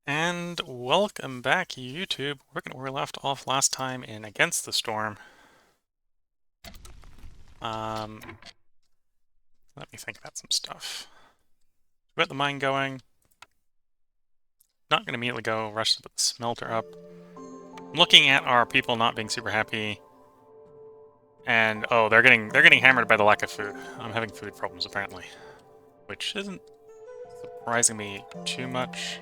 And welcome back, YouTube. We're where we left off last time in Against the Storm. Let me think about some stuff. We got the mine going. Not going to immediately go rush to put the smelter up. I'm looking at our people not being super happy. And oh, they're getting hammered by the lack of food. I'm having food problems apparently, which isn't surprising me too much.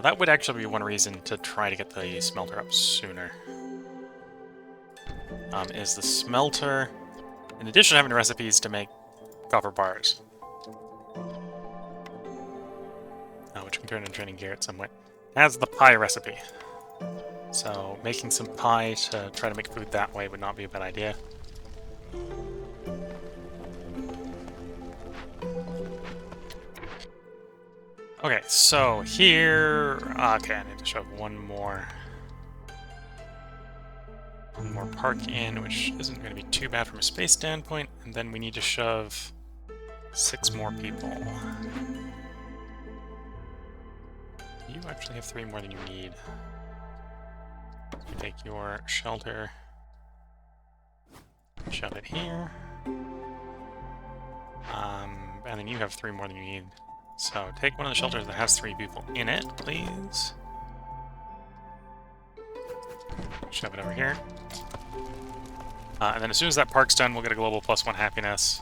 That would actually be one reason to try to get the smelter up sooner. Is the smelter, in addition to having recipes to make copper bars, which can turn into training gear at some point, has the pie recipe. So making some pie to try to make food that way would not be a bad idea. Okay, so here... Okay, I need to shove one more park in, which isn't going to be too bad from a space standpoint, and then we need to shove 6 more people. You actually have 3 more than you need. You take your shelter, shove it here, and then you have 3 more than you need. So take one of the shelters that has 3 people in it, please. Shove it over here. And then as soon as that park's done, we'll get a global +1 happiness,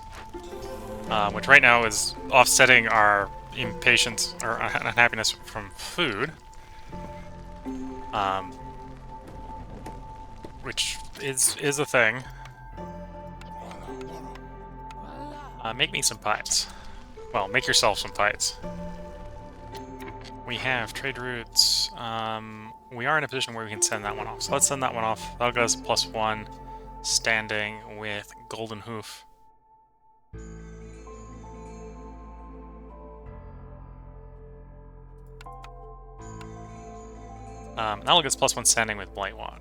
which right now is offsetting our impatience or unhappiness from food, which is a thing. Make me some pies. Well, make yourself some pies. We have trade routes. We are in a position where we can send that one off. So let's send that one off. That'll give us +1 standing with Golden Hoof. That'll give us +1 standing with Blightwatch.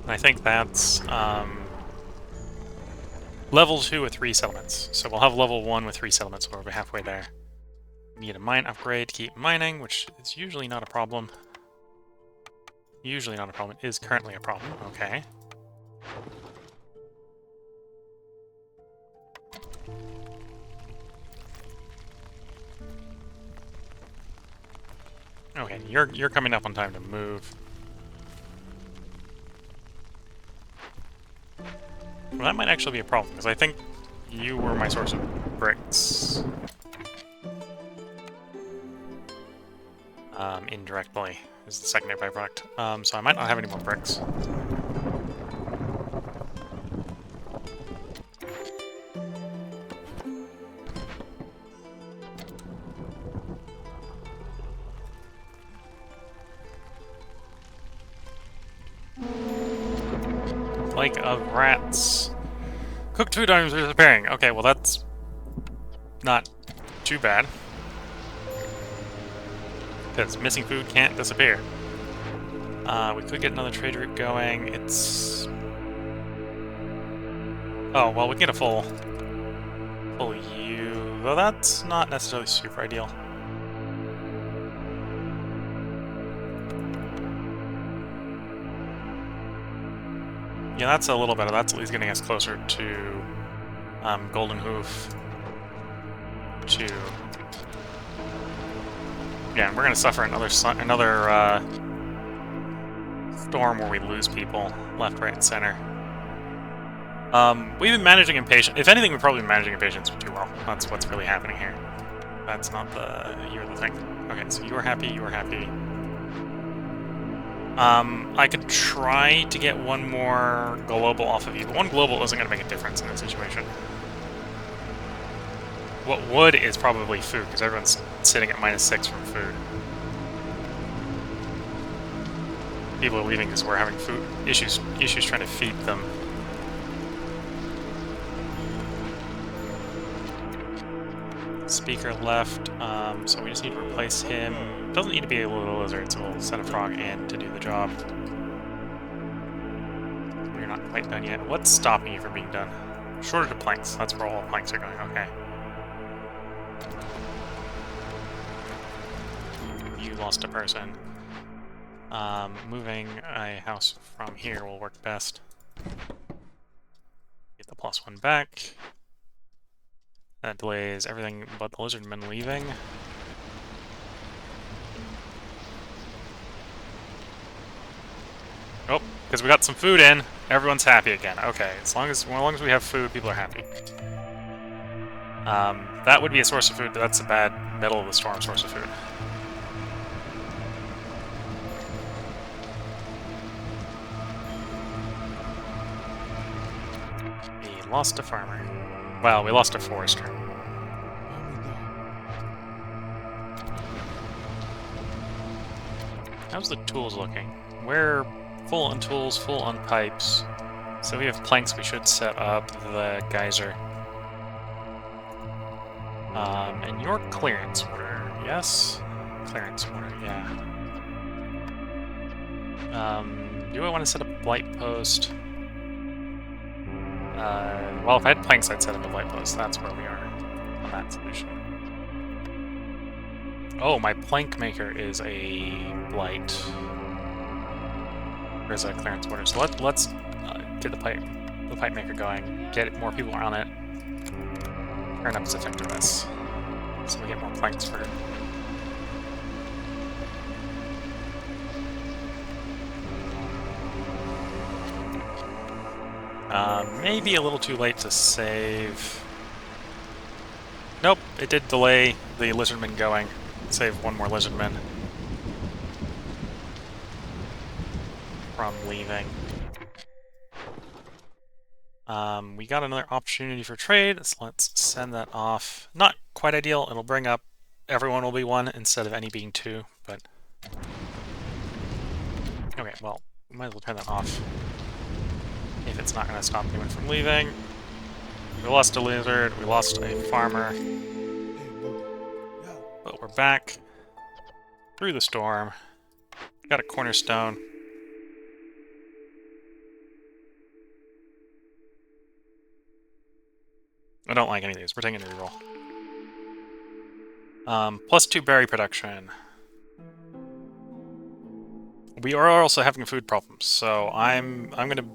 And I think that's level 2 with 3 settlements. So we'll have level 1 with 3 settlements, so we'll be halfway there. We need a mine upgrade to keep mining, which is usually not a problem. Usually not a problem. It is currently a problem. Okay. Okay, you're coming up on time to move. Well, that might actually be a problem, because I think you were my source of bricks. Indirectly is the secondary byproduct. So I might not have any more bricks. Plague of rats. Cooked food items are disappearing. Okay, well that's not too bad. Because missing food can't disappear. We could get another trade route going. It's... Oh, well, we can get a full U, though that's not necessarily super ideal. Yeah, that's a little better. That's at least getting us closer to Golden Hoof. Yeah, we're gonna suffer another storm where we lose people left, right, and center. We've been managing impatience. If anything, we've probably been managing impatience too well. That's what's really happening here. That's not you're the thing. Okay, so you are happy. You are happy. I could try to get one more global off of you, but one global isn't going to make a difference in this situation. What would is probably food, because everyone's sitting at -6 from food. People are leaving because we're having food issues trying to feed them. Speaker left, so we just need to replace him. Doesn't need to be a little lizard, so we'll send a frog in to do the job. We're not not quite done yet. What's stopping you from being done? Shortage of planks. That's where all planks are going. Okay. You lost a person. Moving a house from here will work best. Get the +1 back. That delays everything but the lizardmen leaving. Oh, because we got some food in, everyone's happy again. Okay, as long as we have food, people are happy. That would be a source of food, but that's a bad middle of the storm source of food. We lost a farmer. Well, we lost a forester. How's the tools looking? We're full on tools, full on pipes. So we have planks we should set up, the geyser. And your clearance order, yes? Clearance order, yeah. Do I want to set up a blight post? Well, if I had planks, I'd set up a blight post. That's where we are on that solution. Oh, my plank maker is a blight. There's a clearance order. So let's get the pipe maker going. Get more people on it. Turn up its effectiveness, so we get more planks for it. Maybe a little too late to save. Nope, it did delay the lizardmen going. Save one more lizardman from leaving. We got another opportunity for trade, so let's send that off. Not quite ideal, it'll bring up everyone will be 1 instead of any being 2, but... Okay, well, we might as well turn that off. If it's not going to stop anyone from leaving. We lost a lizard, we lost a farmer. But we're back. Through the storm. Got a cornerstone. I don't like any of these. We're taking a reroll. +2 berry production. We are also having food problems, so I'm gonna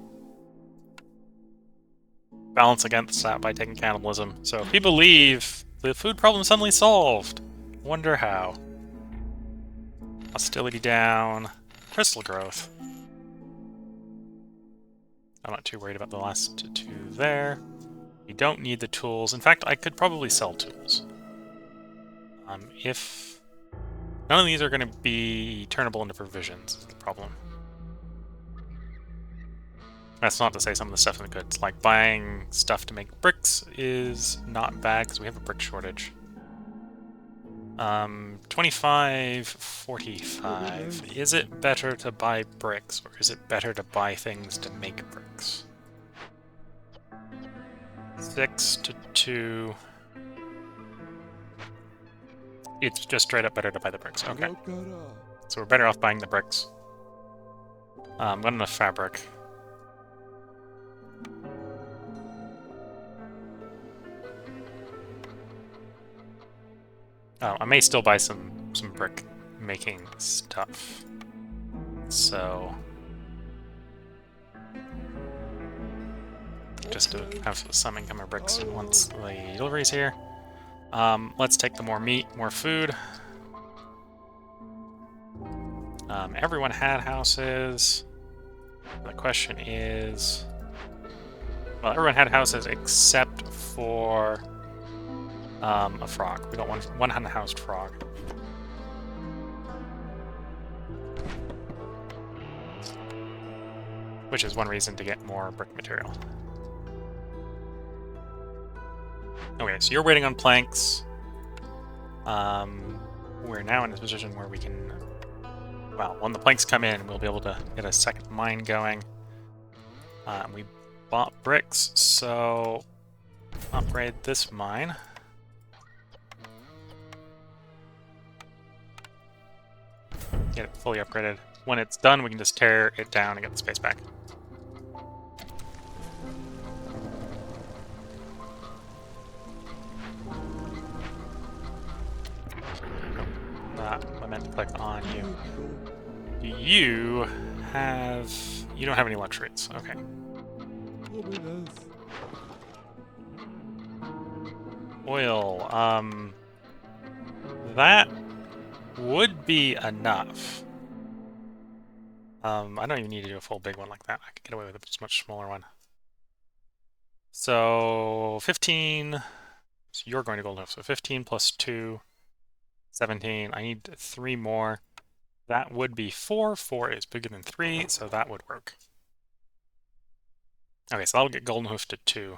balance against that by taking cannibalism. So if people leave, the food problem is suddenly solved. Wonder how. Hostility down. Crystal growth. I'm not too worried about the last 2 there. You don't need the tools. In fact, I could probably sell tools. If none of these are going to be turnable into provisions, is the problem. That's not to say some of the stuff in the goods, like buying stuff to make bricks, is not bad because we have a brick shortage. 25, 45. Is it better to buy bricks, or is it better to buy things to make bricks? 6 to 2. It's just straight up better to buy the bricks. Okay. So we're better off buying the bricks. Got enough fabric. I may still buy some brick making stuff. So just to have some income of bricks once the delivery's here. Let's take the more meat, more food. Everyone had houses. The question is... Well, everyone had houses except for a frog. We got one unhoused frog. Which is one reason to get more brick material. Okay, so you're waiting on planks. We're now in a position where we can... Well, when the planks come in, we'll be able to get a second mine going. We bought bricks, so upgrade this mine. Get it fully upgraded. When it's done, we can just tear it down and get the space back. I meant to click on you. Do you have... You don't have any luxuries. Okay. Oil. That would be enough. I don't even need to do a full big one like that. I could get away with a much smaller one. So 15. So you're going to golden hoof. So 15 plus 2, 17. I need 3 more. That would be 4. 4 is bigger than 3, so that would work. Okay, so that'll get golden hoof to 2.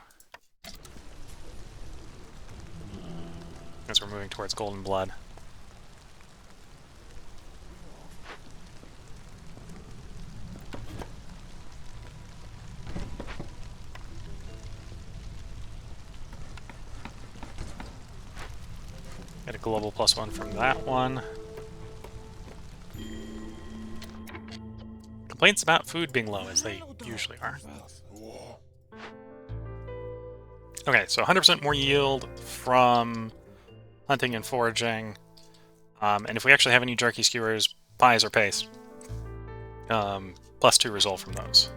As we're moving towards golden blood. Get a global +1 from that one. Complaints about food being low, as they usually are. Okay, so 100% more yield from hunting and foraging. And if we actually have any jerky skewers, pies, or paste, +2 resolve from those.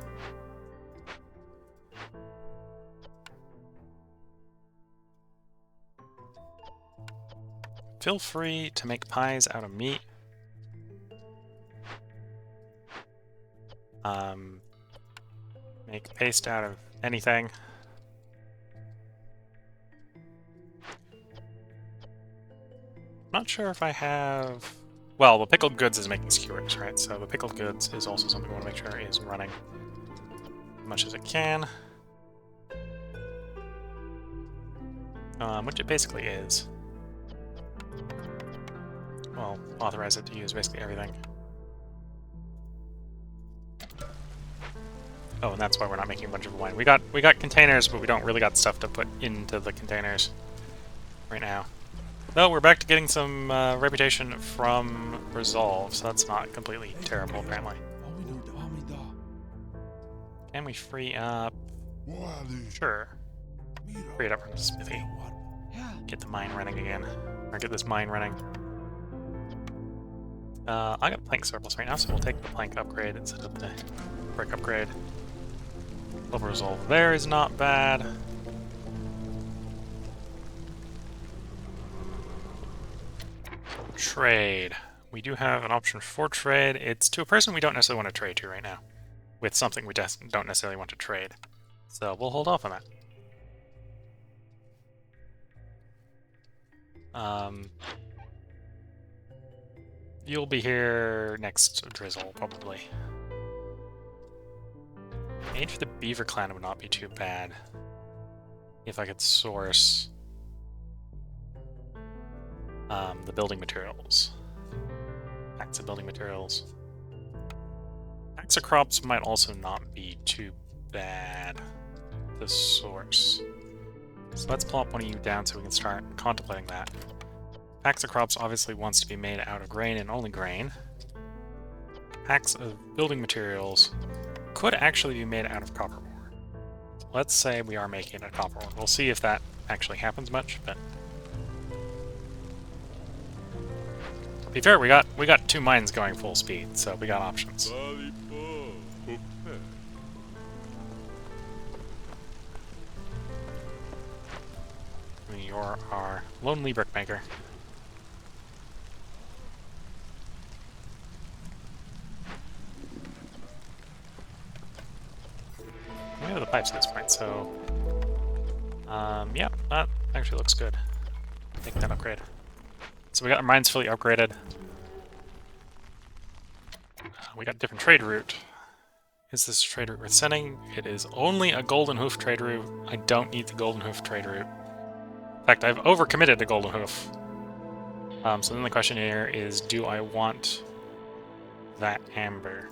Feel free to make pies out of meat. Make paste out of anything. Not sure if I have... Well, the pickled goods is making skewers, right? So the pickled goods is also something we want to make sure is running as much as it can. Which it basically is. Well, authorize it to use basically everything. Oh, and that's why we're not making a bunch of wine. We got containers, but we don't really got stuff to put into the containers right now. Though we're back to getting some reputation from Resolve, so that's not completely terrible, apparently. Can we free up? Sure. Free it up from Smithy. Get the mine running again. Or get this mine running. I got plank surplus right now, so we'll take the plank upgrade instead of the brick upgrade. Level resolve there is not bad. Trade. We do have an option for trade. It's to a person we don't necessarily want to trade to right now. With something we just don't necessarily want to trade. So we'll hold off on that. You'll be here next drizzle, probably. Aid for the Beaver Clan would not be too bad. If I could source the building materials. Packs of building materials. Packs of crops might also not be too bad to source. So let's plop one of you down so we can start contemplating that. Packs of crops obviously wants to be made out of grain and only grain. Packs of building materials could actually be made out of copper ore. Let's say we are making a copper ore. We'll see if that actually happens much, but to be fair, we got 2 mines going full speed, so we got options. You're our lonely brickmaker. We have the pipes at this point, so yeah, that actually looks good. Take that upgrade. So we got our mines fully upgraded. We got a different trade route. Is this trade route worth sending? It is only a golden hoof trade route. I don't need the golden hoof trade route. In fact, I've overcommitted to golden hoof. So then the question here is, do I want that amber?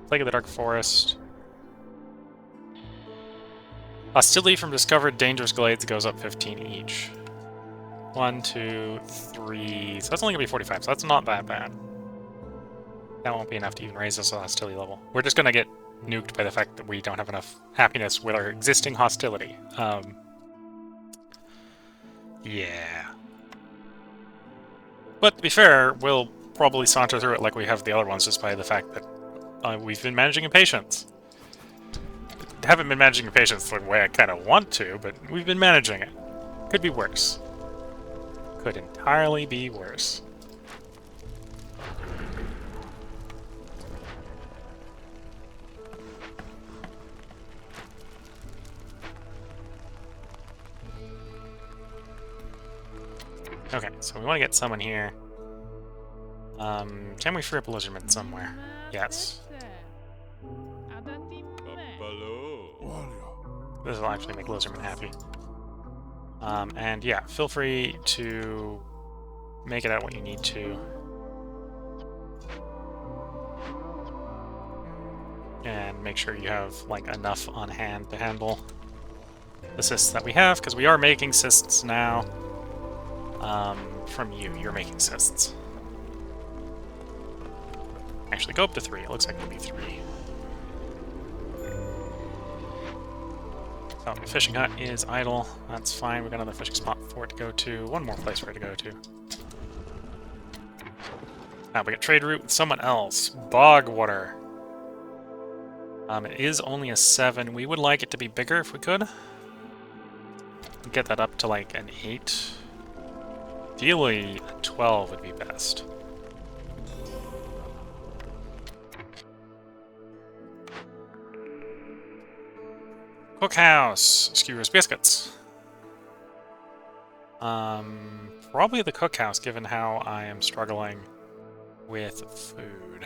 Plague of the Dark Forest. Hostility from discovered dangerous glades goes up 15 each. 1, 2, 3... So that's only going to be 45, so that's not that bad. That won't be enough to even raise us a hostility level. We're just going to get nuked by the fact that we don't have enough happiness with our existing hostility. Yeah. But to be fair, we'll probably saunter through it like we have the other ones, just by the fact that we've been managing impatience. Haven't been managing impatience the way I kind of want to, but we've been managing it. Could be worse. Could entirely be worse. Okay, so we want to get someone here. Can we free up Lizardman somewhere? Yes. This will actually make Lizardman happy. And yeah, feel free to make it out what you need to. And make sure you have, like, enough on hand to handle the cysts that we have, because we are making cysts now. From you, you're making cysts. Actually, go up to 3. It looks like it'll be 3. So, the fishing hut is idle. That's fine. We've got another fishing spot for it to go to. One more place for it to go to. Now, we got trade route with someone else. Bog water. It is only a 7. We would like it to be bigger if we could. Get that up to like an 8. Ideally, a 12 would be best. Cookhouse! Skewers biscuits. Probably the cookhouse, given how I am struggling with food.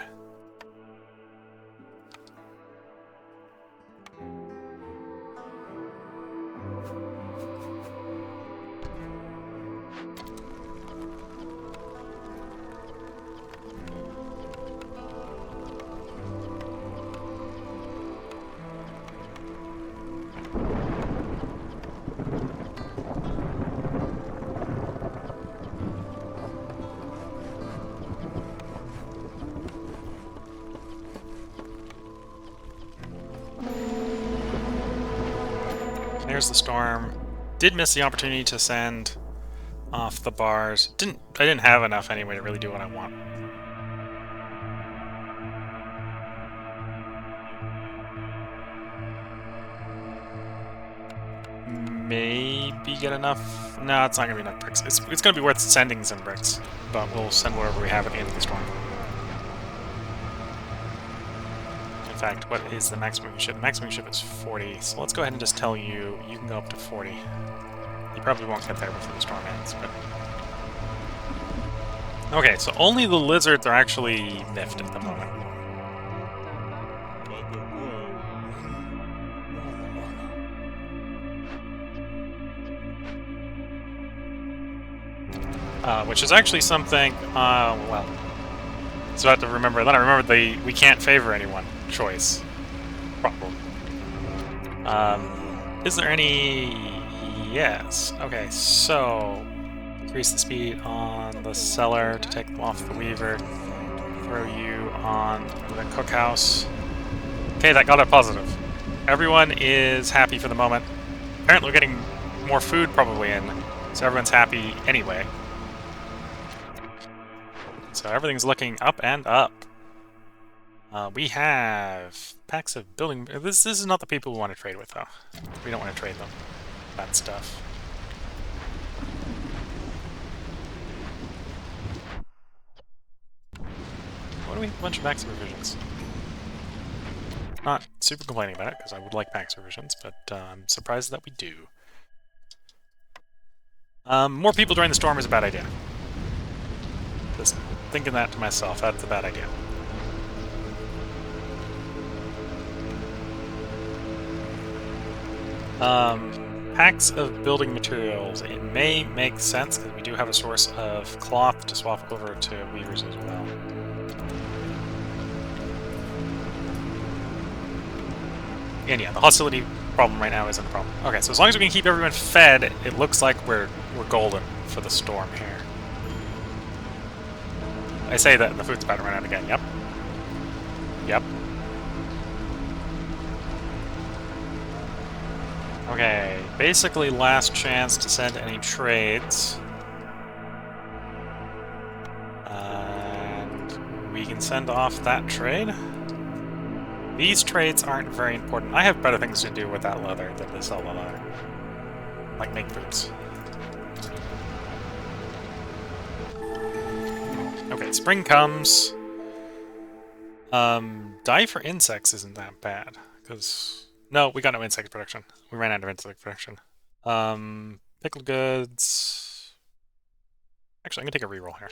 There's the storm. Did miss the opportunity to send off the bars. I didn't have enough anyway to really do what I want. Maybe get enough. No, it's not gonna be enough bricks. It's gonna be worth sending some bricks, but we'll send whatever we have at the end of the storm. In fact, what is the maximum ship? The maximum ship is 40, so let's go ahead and just tell you, you can go up to 40. You probably won't get there before the storm ends, but... Okay, so only the lizards are actually miffed at the moment. Which is actually something, well... So I have to remember, then I remembered the we can't favor anyone choice problem. Is there any... Yes. Okay, so... Increase the speed on the cellar to take them off the weaver. Throw you on the cookhouse. Okay, that got a positive. Everyone is happy for the moment. Apparently we're getting more food probably in, so everyone's happy anyway. So everything's looking up and up. We have packs of building... This is not the people we want to trade with, though. We don't want to trade them. That stuff. Why do we have a bunch of max revisions? Not super complaining about it, because I would like max revisions, but I'm surprised that we do. More people during the storm is a bad idea. Just thinking that to myself, that's a bad idea. Packs of building materials. It may make sense, because we do have a source of cloth to swap over to weavers as well. And yeah, the hostility problem right now isn't a problem. Okay, so as long as we can keep everyone fed, it looks like we're golden for the storm here. I say that and the food's about to run out again. Yep. Yep. Okay, basically last chance to send any trades. And we can send off that trade. These trades aren't very important. I have better things to do with that leather than to sell the leather. Like make boots. Okay, spring comes. Dye for insects isn't that bad, because... No, we got no insect production. We ran out of insect production. Pickled goods... Actually, I'm gonna take a reroll here.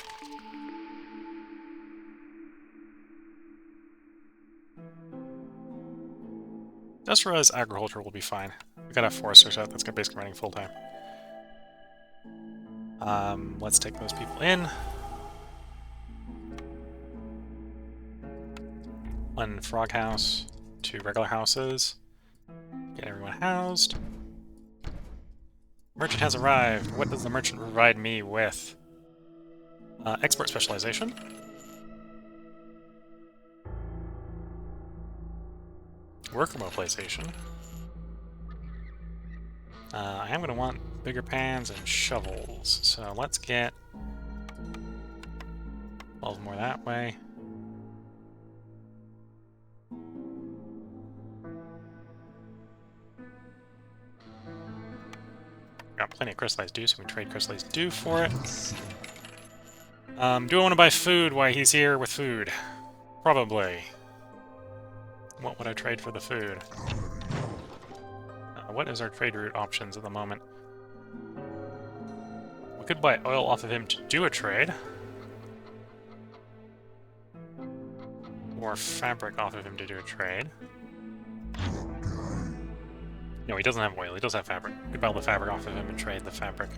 Industrialized agriculture will be fine. We gotta have foresters out, that's basically running full-time. Let's take those people in. One frog house, 2 regular houses. Get everyone housed. Merchant has arrived. What does the merchant provide me with? Export specialization. Worker mobilization. I am going to want bigger pans and shovels, so let's get 12 more that way. Got plenty of crystallized dew, so we can trade crystallized dew for it. Do I want to buy food while he's here with food? Probably. What would I trade for the food? What is our trade route options at the moment? We could buy oil off of him to do a trade. Or fabric off of him to do a trade. No, he doesn't have oil, he does have fabric. We could buy the fabric off of him and trade the fabric.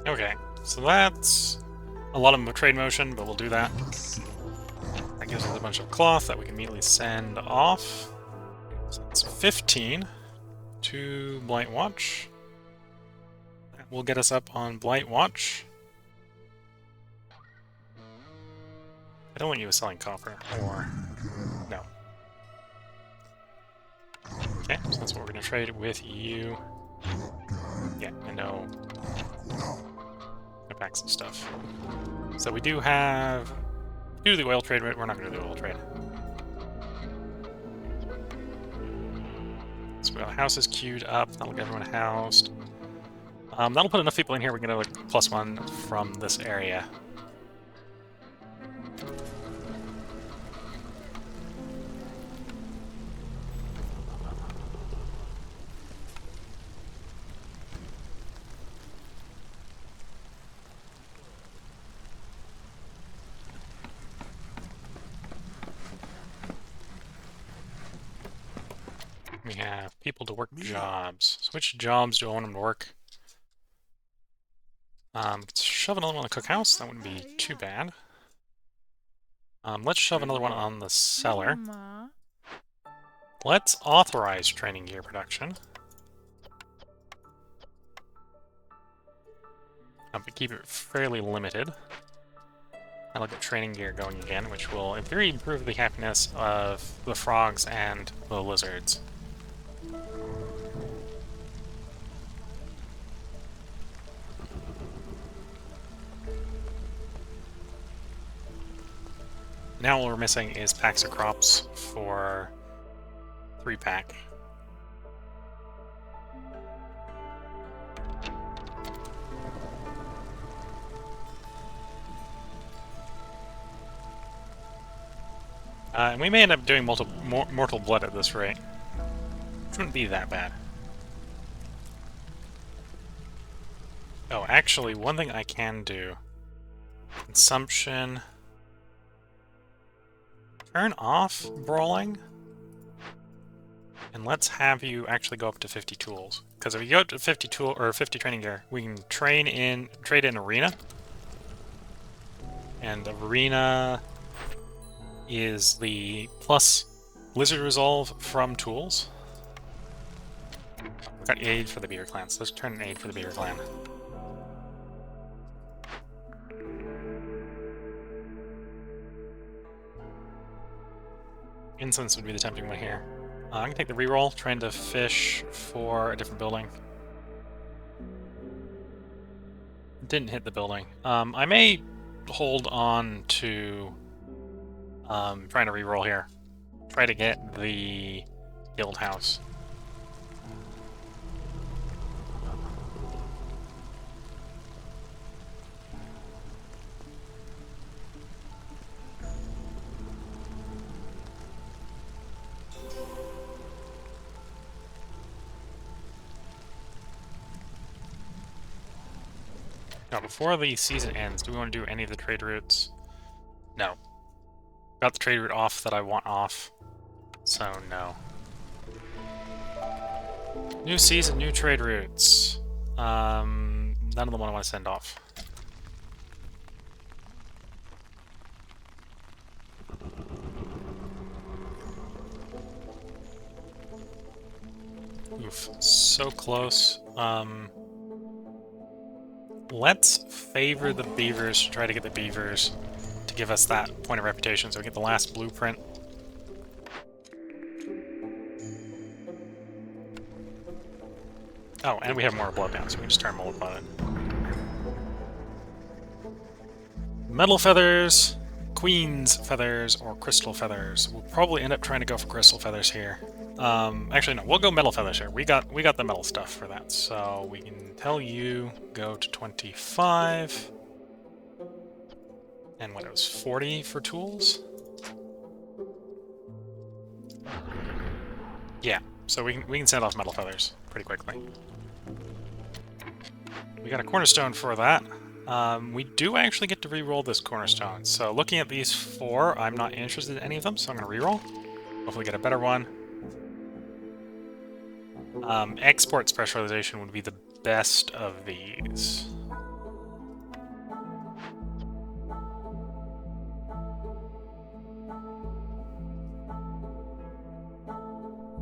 Okay, so that's a lot of trade motion, but we'll do that. That gives us a bunch of cloth that we can immediately send off. So that's 15 to Blight Watch. That will get us up on Blight Watch. I don't want you selling copper, or... no. Okay, so that's what we're going to trade with you. Yeah, I know. Back some stuff. So we do have... do the oil trade, we're not going to do the oil trade. So we got houses queued up, that'll get everyone housed. That'll put enough people in here we can get a +1 from this area. We have people to work jobs. So which jobs do I want them to work? Shove another one on the cookhouse. That wouldn't be too bad. Let's shove another one on the cellar. Let's authorize training gear production. But keep it fairly limited. I'll get training gear going again, which will, in theory, improve the happiness of the frogs and the lizards. Now all we're missing is packs of crops for 3-pack. And we may end up doing mortal blood at this rate. Which wouldn't be that bad. Oh, actually, one thing I can do. Consumption. Turn off brawling. And let's have you actually go up to 50 tools. Because if you go up to 50 tool or 50 training gear, we can trade in arena. And arena is the plus lizard resolve from tools. Got aid for the beaver clan, so let's turn an aid for the beaver clan. Incense would be the tempting one here. I'm gonna take the reroll, trying to fish for a different building. Didn't hit the building. I may hold on to trying to reroll here. Try to get the guild house. Now, before the season ends, do we want to do any of the trade routes? No. Got the trade route off that I want off, so no. New season, new trade routes. None of them I want to send off. Oof, so close. Let's favor the beavers to try to get the beavers to give us that point of reputation so we get the last blueprint. Oh, and we have more blood down, so we can just turn mold on it. Metal feathers, queen's feathers, or crystal feathers. We'll probably end up trying to go for crystal feathers here. Actually, no, we'll go metal feathers here. We got the metal stuff for that, so we can tell you go to 25. And what, it was 40 for tools? Yeah, so we can send off metal feathers pretty quickly. We got a cornerstone for that. We do actually get to re-roll this cornerstone. So looking at these 4, I'm not interested in any of them, so I'm going to re-roll. Hopefully get a better one. Export specialization would be the best of these.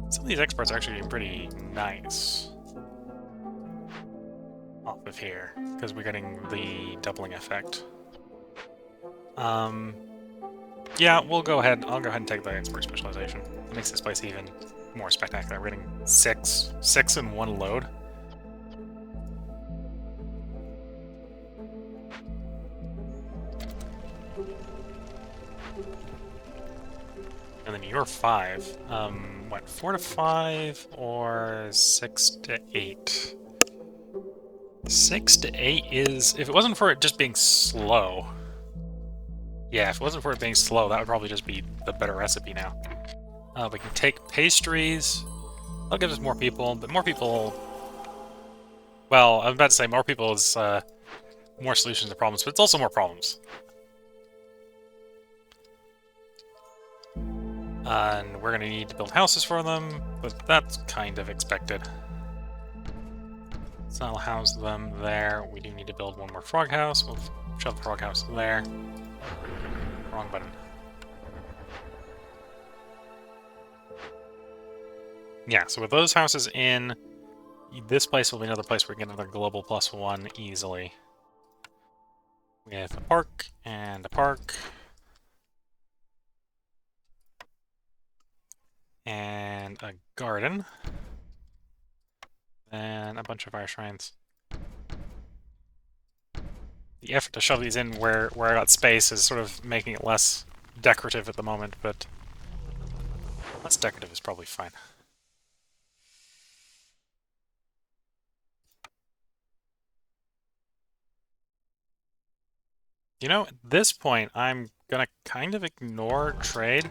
Some of these exports are actually pretty nice off of here, because we're getting the doubling effect. Yeah, we'll go ahead. I'll go ahead and take the export specialization. It makes this place even more spectacular. We're getting 6 in one load. And then you're 5. What, 4 to 5 or 6 to 8? 6 to 8 is... If it wasn't for it just being slow... Yeah, if it wasn't for it being slow, that would probably just be the better recipe now. We can take pastries. That'll give us more people, but more people... Well, I was about to say more people is more solutions to problems, but it's also more problems. And we're going to need to build houses for them, but that's kind of expected. So I'll house them there. We do need to build one more frog house. We'll shove the frog house there. Wrong button. Yeah, so with those houses in, this place will be another place where we can get another global +1 easily. We have a park and a park. And a garden. And a bunch of fire shrines. The effort to shove these in where I got space is sort of making it less decorative at the moment, but less decorative is probably fine. You know, at this point, I'm gonna kind of ignore trade,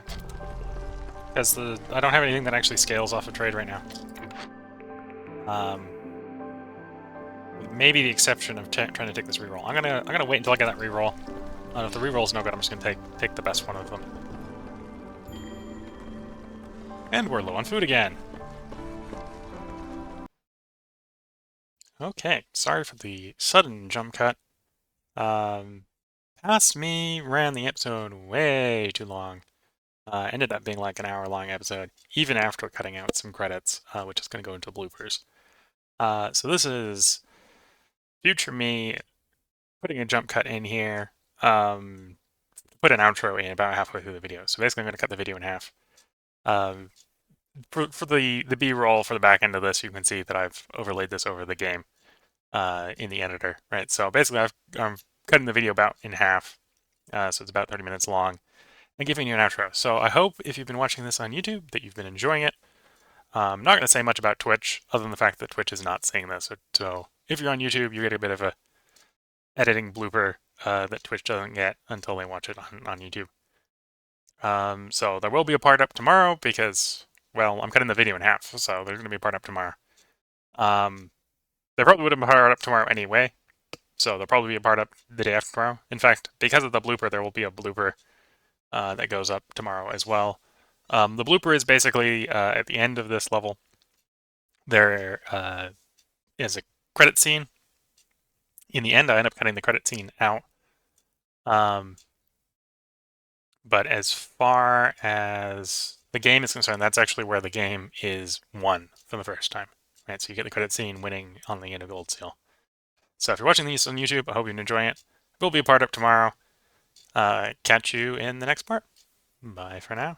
because I don't have anything that actually scales off of trade right now. With maybe the exception of trying to take this reroll. I'm gonna wait until I get that reroll. And if the reroll's no good, I'm just gonna take the best one of them. And we're low on food again. Okay, sorry for the sudden jump cut. Past me ran the episode way too long. Ended up being like an hour-long episode, even after cutting out some credits, which is going to go into bloopers. So this is future me putting a jump cut in here. Put an outro in about halfway through the video. So basically, I'm going to cut the video in half. Um, for the B-roll for the back end of this, you can see that I've overlaid this over the game in the editor, right? So basically, I'm cutting the video about in half, so it's about 30 minutes long, and giving you an outro. So I hope if you've been watching this on YouTube that you've been enjoying it. I'm not going to say much about Twitch, other than the fact that Twitch is not seeing this. So if you're on YouTube, you get a bit of a editing blooper that Twitch doesn't get until they watch it on YouTube. So there will be a part up tomorrow because, well, I'm cutting the video in half, so there's going to be a part up tomorrow. There probably would have been a part up tomorrow anyway, so there'll probably be a part up the day after tomorrow. In fact, because of the blooper, there will be a blooper that goes up tomorrow as well. The blooper is basically at the end of this level. There is a credit scene. In the end, I end up cutting the credit scene out. But as far as the game is concerned, that's actually where the game is won for the first time. Right, so you get the credit scene winning on the end of Gold Seal. So if you're watching these on YouTube, I hope you're enjoying it. We'll be a part up tomorrow. Catch you in the next part. Bye for now.